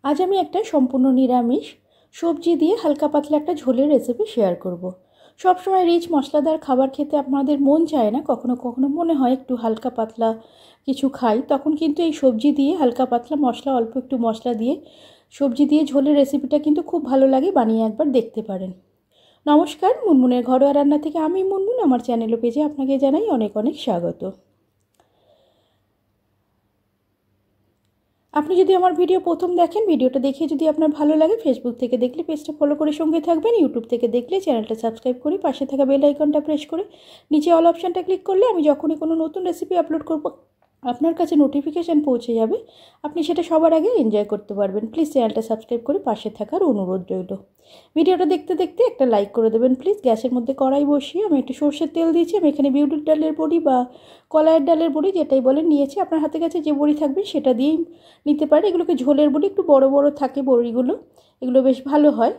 আজ আমি একটা সম্পূর্ণ নিরামিষ সবজি দিয়ে হালকা পাতলা একটা ঝোলের রেসিপি শেয়ার করব। সবসময় রিচ মশলাদার খাবার খেতে আপনাদের মন চায় না, কখনো কখনো মনে হয় একটু হালকা পাতলা কিছু খাই, তখন কিন্তু এই সবজি দিয়ে হালকা পাতলা মশলা অল্প একটু মশলা দিয়ে সবজি দিয়ে ঝোলের রেসিপিটা কিন্তু খুব ভালো লাগে, বানিয়ে একবার দেখতে পারেন। নমস্কার, মুনমুনের ঘরোয়া রান্না থেকে আমি মুনমুন, আমার চ্যানেল ও পেজে আপনাকে জানাই অনেক অনেক স্বাগত। আপনি যদি আমার ভিডিও প্রথম দেখেন, ভিডিওটা দেখে যদি আপনার ভালো লাগে, ফেসবুক থেকে দেখলে পেজটা ফলো করে সঙ্গে থাকবেন, ইউটিউব থেকে দেখলে চ্যানেলটা সাবস্ক্রাইব করে পাশে থাকা বেল আইকনটা প্রেস করে নিচে অল অপশানটা ক্লিক করলে আমি যখনই কোনো নতুন রেসিপি আপলোড করব আপনার কাছে নোটিফিকেশান পৌঁছে যাবে, আপনি সেটা সবার আগে এনজয় করতে পারবেন। প্লিজ চ্যানেলটা সাবস্ক্রাইব করে পাশে থাকার অনুরোধ রইল। ভিডিওটা দেখতে দেখতে একটা লাইক করে দেবেন প্লিজ। গ্যাসের মধ্যে কড়াই বসিয়ে আমি একটু সর্ষের তেল দিয়েছি। আমি এখানে বিউলির ডালের বড়ি বা কলাইয়ের ডালের বড়ি যেটাই বলেন নিয়েছি, আপনার হাতে কাছে যে বড়ি থাকবে সেটা দিয়েই নিতে পারেন। এগুলোকে ঝোলের বড়ি, একটু বড় বড় থাকে বড়িগুলো, এগুলো বেশ ভালো হয়।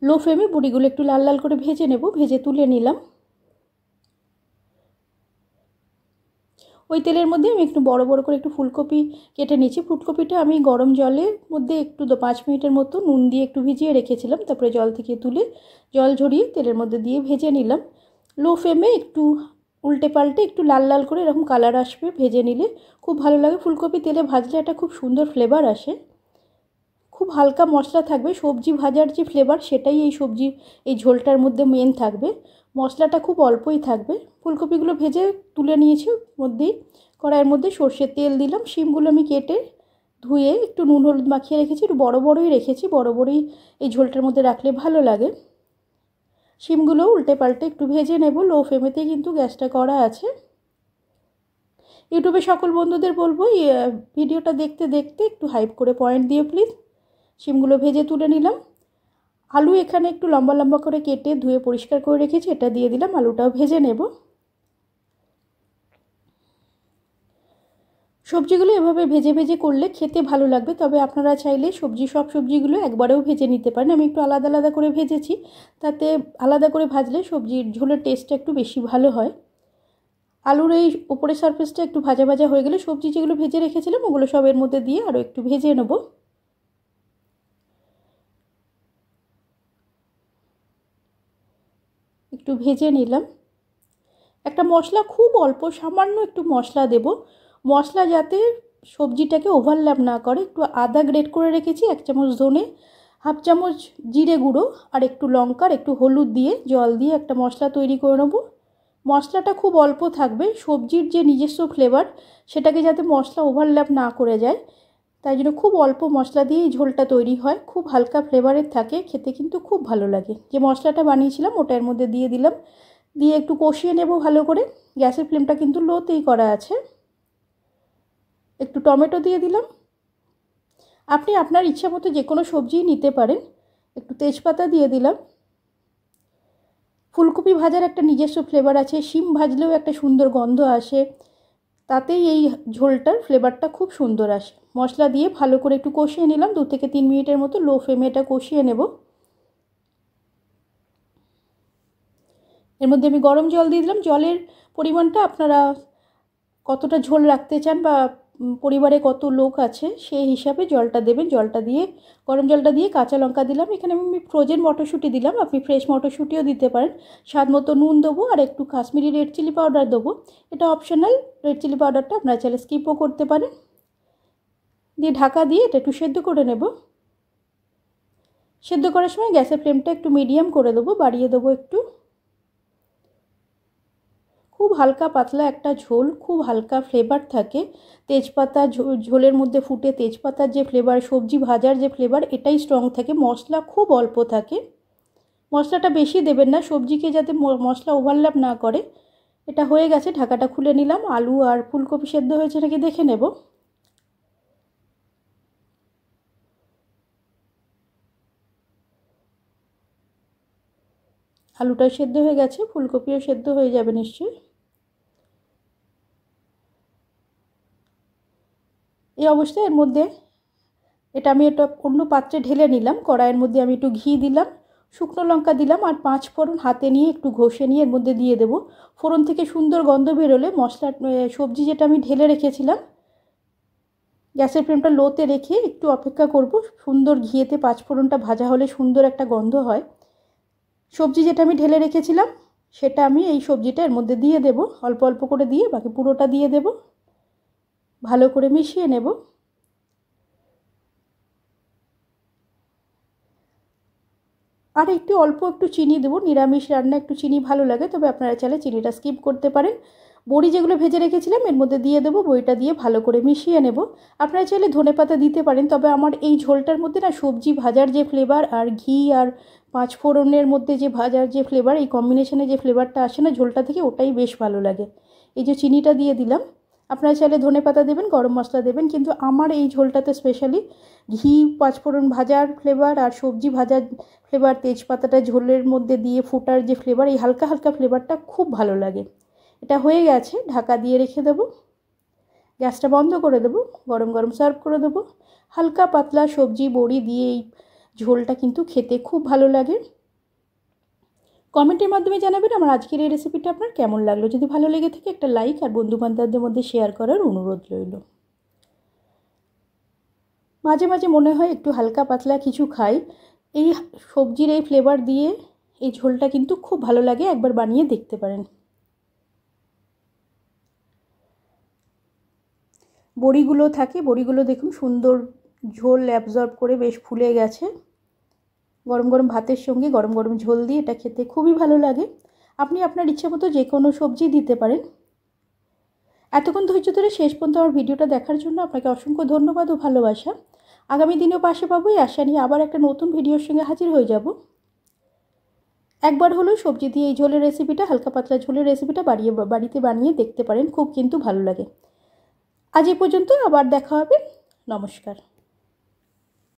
লো ফ্লেমে বড়িগুলো একটু লাল লাল করে ভেজে নেব, ভেজে তুলে নিলাম। ওই তেলের মধ্যে আমি একটু বড় বড় করে একটু ফুলকপি কেটে নিয়েছি। ফুলকপিটা আমি গরম জলের মধ্যে একটু 5 মিনিটের মতো নুন দিয়ে একটু ভিজিয়ে রেখেছিলাম, তারপরে জল থেকে তুলে জল ঝরিয়ে তেলের মধ্যে দিয়ে ভেজে নিলাম। লো ফ্লেমে একটু উল্টে পাল্টে একটু লাল লাল করে এরকম কালার আসবে ভেজে নিলে খুব ভালো লাগে। ফুলকপি তেলে ভাজলে একটা খুব সুন্দর ফ্লেভার আসে। খুব হালকা মশলা থাকবে, সবজি ভাজার যে ফ্লেভার সেটাই এই ঝোলটার মধ্যে মেন থাকবে। মশলাটা খুব অল্পই থাকবে। ফুলকপিগুলো ভেজে তুলে নিয়েছি, মধ্যেই কড়াইয়ের মধ্যে সর্ষের তেল দিলাম। শিমগুলো আমি কেটে ধুয়ে একটু নুন হলুদ মাখিয়ে রেখেছি, একটু বড় বড়ই রেখেছি, বড় বড়ই এই ঝোলটার মধ্যে রাখলে ভালো লাগে। শিমগুলো উল্টে পাল্টে একটু ভেজে নেব, লো ফ্লেমেতেই কিন্তু গ্যাসটা করা আছে। ইউটিউবে সকল বন্ধুদের বলবো ভিডিওটা দেখতে দেখতে একটু হাইপ করে পয়েন্ট দিয়ে প্লিজ। শিমগুলো ভেজে তুলে নিলাম। আলু এখানে একটু লম্বা লম্বা করে কেটে ধুয়ে পরিষ্কার করে রেখেছি, এটা দিয়ে দিলাম। আলুটাও ভেজে নেব। সবজিগুলো এভাবে ভেজে ভেজে করলে খেতে ভালো লাগবে, তবে আপনারা চাইলে সব সবজিগুলো একবারেও ভেজে নিতে পারেন। আমি একটু আলাদা আলাদা করে ভেজেছি, তাতে আলাদা করে ভাজলে সবজির ঝোলের টেস্টটা একটু বেশি ভালো হয়। আলুর এই উপরের সারফেসটা একটু ভাজা ভাজা হয়ে গেলে সবজি যেগুলো ভেজে রেখেছিলাম ওগুলো সব এর মধ্যে দিয়ে আরও একটু ভেজে নেব। একটু ভেজে নিলাম। একটা মশলা খুব অল্প সামান্য একটু মশলা দেব, মশলা যাতে সবজিটাকে ওভারল্যাপ না করে। একটু আদা গ্রেট করে রেখেছি, 1 চামচ ধনে, হাফ চামচ জিরে গুঁড়ো আর একটু লঙ্কার একটু হলুদ দিয়ে জল দিয়ে একটা মশলা তৈরি করে নেব। মশলাটা খুব অল্প থাকবে, সবজির যে নিজস্ব ফ্লেভার সেটাকে যাতে মশলা ওভারল্যাপ না করে যায়, তাই জন্য খুব অল্প মশলা দিয়ে এই ঝোলটা তৈরি হয়। খুব হালকা ফ্লেভারের থাকে, খেতে কিন্তু খুব ভালো লাগে। যে মশলাটা বানিয়েছিলাম ওটার মধ্যে দিয়ে দিলাম, দিয়ে একটু কষিয়ে নেব ভালো করে। গ্যাসের ফ্লেমটা কিন্তু লোতেই করা আছে। একটু টমেটো দিয়ে দিলাম। আপনি আপনার ইচ্ছা মতো যে কোনো সবজিই নিতে পারেন। একটু তেজপাতা দিয়ে দিলাম। ফুলকপি ভাজার একটা নিজস্ব ফ্লেভার আছে, শিম ভাজলেও একটা সুন্দর গন্ধ আসে, তাতেই এই ঝোলটার ফ্লেভারটা খুব সুন্দর আসে। মশলা দিয়ে ভালো করে একটু কষিয়ে নিলাম, 2 থেকে 3 মিনিটের মতো লো ফ্লেমে এটা কষিয়ে নেব। এর মধ্যে আমি গরম জল দিয়ে দিলাম। জলের পরিমাণটা আপনারা কতটা ঝোল রাখতে চান বা পরিবারে কত লোক আছে সেই হিসাবে জলটা দেবেন। জলটা দিয়ে গরম জলটা দিয়ে কাঁচা লঙ্কা দিলাম। এখানে আমি ফ্রোজেন মটরশুঁটি দিলাম, আপনি ফ্রেশ মটরশুঁটিও দিতে পারেন। স্বাদ মতো নুন দেবো আর একটু কাশ্মীরি রেড চিলি পাউডার দেবো, এটা অপশনাল। রেড চিলি পাউডারটা আপনারা চাইলে স্কিপও করতে পারেন। দিয়ে ঢাকা দিয়ে এটা একটু সেদ্ধ করে নেব। সেদ্ধ করার সময় গ্যাসের ফ্লেমটা একটু মিডিয়াম করে দেবো, বাড়িয়ে দেবো একটু। খুব হালকা পাতলা একটা ঝোল, খুব হালকা ফ্লেভার থাকে। তেজপাতা ঝোলের মধ্যে ফুটে তেজপাতার যে ফ্লেভার, সবজি ভাজার যে ফ্লেভার, এটাই স্ট্রং থাকে। মশলা খুব অল্প থাকে, মশলাটা বেশি দেবেন না সবজিকে যাতে মশলা ওভারল্যাপ না করে। এটা হয়ে গেছে, ঢাকাটা খুলে নিলাম। আলু আর ফুলকপি সেদ্ধ হয়েছে নাকি দেখে নেব। আলুটা সেদ্ধ হয়ে গেছে, ফুলকপিও সেদ্ধ হয়ে যাবে নিশ্চয়ই। এই অবস্থায় এর মধ্যে এটা আমি অন্য পাত্রে ঢেলে নিলাম। কড়াইয়ের মধ্যে আমি একটু ঘি দিলাম, শুকনো লঙ্কা দিলাম আর 5 ফোড়ন হাতে নিয়ে একটু ঘষে নিয়ে এর মধ্যে দিয়ে দেবো। ফোড়ন থেকে সুন্দর গন্ধ বেরোলে সবজি যেটা আমি ঢেলে রেখেছিলাম গ্যাসের ফ্লেমটা লোতে রেখে একটু অপেক্ষা করব। সুন্দর ঘিয়েতে পাঁচফোড়নটা ভাজা হলে সুন্দর একটা গন্ধ হয়। সবজি যেটা আমি ঢেলে রেখেছিলাম সেটা আমি এই সবজিটা এর মধ্যে দিয়ে দেব, অল্প অল্প করে দিয়ে বাকি পুরোটা দিয়ে দেব, ভালো করে মিশিয়ে নেব। আর অল্প একটু চিনি দেবো, নিরামিষ রান্না একটু চিনি ভালো লাগে, তবে আপনারা চাইলে চিনিটা স্কিপ করতে পারেন। বড়ি যেগুলো ভেজে রেখেছিলাম এর মধ্যে দিয়ে দেবো, বড়িটা দিয়ে ভালো করে মিশিয়ে নেব। আপনারা চাইলে ধনেপাতা দিতে পারেন, তবে আমার এই ঝোলটার মধ্যে না সবজি ভাজার যে ফ্লেভার আর ঘি আর পাঁচফোড়নের মধ্যে যে ভাজার যে ফ্লেভার, এই কম্বিনেশনে যে ফ্লেভারটা আসে না ঝোলটা থেকে, ওটাই বেশ ভালো লাগে। এই যে চিনিটা দিয়ে দিলাম, আপনারা চাইলে ধনেপাতা দেবেন, গরম মশলা দেবেন, কিন্তু আমার এই ঝোলটাতে স্পেশালি ঘি পাঁচফোড়ন ভাজার ফ্লেভার আর সবজি ভাজার ফ্লেভার, তেজপাতাটা ঝোলের মধ্যে দিয়ে ফোটার যে ফ্লেভার, এই হালকা হালকা ফ্লেভারটা খুব ভালো লাগে। এটা হয়ে গেছে, ঢাকা দিয়ে রেখে দেবো, গ্যাসটা বন্ধ করে দেবো, গরম গরম সার্ভ করে দেবো। হালকা পাতলা সবজি বড়ি দিয়ে এই ঝোলটা কিন্তু খেতে খুব ভালো লাগে। কমেন্টের মাধ্যমে জানাবেন আমার আজকের এই রেসিপিটা আপনার কেমন লাগলো। যদি ভালো লেগে থাকে একটা লাইক আর বন্ধুবান্ধবদের মধ্যে শেয়ার করার অনুরোধ রইল। মাঝে মাঝে মনে হয় একটু হালকা পাতলা কিছু খাই, এই সবজির এই ফ্লেভার দিয়ে এই ঝোলটা কিন্তু খুব ভালো লাগে, একবার বানিয়ে দেখতে পারেন। বড়িগুলো থাকে, বড়িগুলো দেখুন সুন্দর ঝোল অ্যাবজর্ব করে বেশ ফুলে গেছে। গরম গরম ভাতের সঙ্গে গরম গরম ঝোল দিয়ে এটা খেতে খুবই ভালো লাগে। আপনি আপনার ইচ্ছে মতো যে কোনো সবজি দিতে পারেন। এতক্ষণ ধৈর্য ধরে শেষ পর্যন্ত আমার ভিডিওটা দেখার জন্য আপনাকে অসংখ্য ধন্যবাদ ও ভালোবাসা। আগামী দিনেও পাশে পাবো, এই আশা নিয়ে আবার একটা নতুন ভিডিওর সঙ্গে হাজির হয়ে যাব। একবার হলেও সবজি দিয়ে এই ঝোলের রেসিপিটা, হালকা পাতলা ঝোলের রেসিপিটা বাড়িতে বানিয়ে দেখতে পারেন, খুব কিন্তু ভালো লাগে। আজ এই পর্যন্ত, আবার দেখা হবে। নমস্কার।